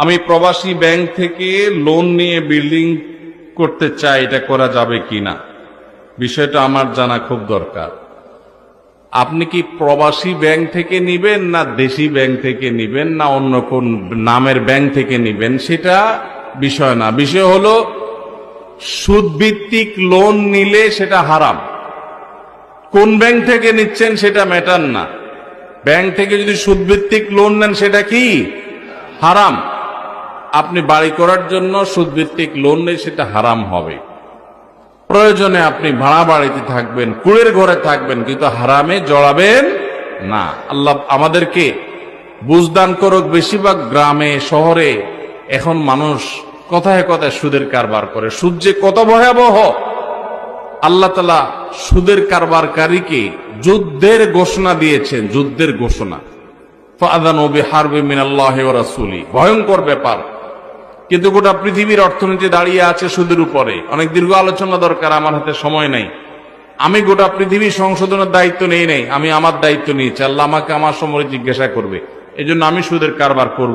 আমি প্রবাসী ব্যাংক থেকে লোন নিয়ে বিল্ডিং করতে চাই, এটা করা যাবে কিনা? বিষয়টা আমার জানা খুব দরকার। আপনি কি প্রবাসী ব্যাংক থেকে নিবেন, না দেশি ব্যাংক থেকে নিবেন, না অন্য কোন নামের ব্যাংক থেকে নিবেন, সেটা বিষয় না। বিষয় হলো সুদভিত্তিক লোন নিলে সেটা হারাম। কোন ব্যাংক থেকে নিচ্ছেন সেটা ম্যাটার না। ব্যাংক থেকে যদি সুদভিত্তিক লোন নেন সেটা কি হারাম। আপনি বাড়ি করার জন্য সুদভিত্তিক লোন নেই, সেটা হারাম হবে। প্রয়োজনে আপনি ভাড়া বাড়িতে থাকবেন, কুড়ের ঘরে থাকবেন, কিন্তু হারামে জড়াবেন না। আল্লাহ আমাদেরকে বুঝদান করুক। বেশিরভাগ গ্রামে শহরে এখন মানুষ কথায় কথায় সুদের কারবার করে। সুদ যে কত ভয়াবহ! আল্লাহ তাআলা সুদের কারবারকারীকে যুদ্ধের ঘোষণা দিয়েছেন, যুদ্ধের ঘোষণা। ফাআযানু বিহারবিন মিনাল্লাহি ওয়া রাসূলি, ভয়ঙ্কর ব্যাপার। কিন্তু গোটা পৃথিবীর অর্থনীতি দাঁড়িয়ে আছে সুদের উপরে। অনেক দীর্ঘ আলোচনা দরকার, আমার হাতে সময় নাই। আমি গোটা পৃথিবী সংশোধনের দায়িত্ব নেই নাই, আমি আমার দায়িত্ব নিয়েছি। আল্লাহ আমাকে আমার সময় জিজ্ঞাসা করবে, এজন্য আমি সুদের কারবার করব।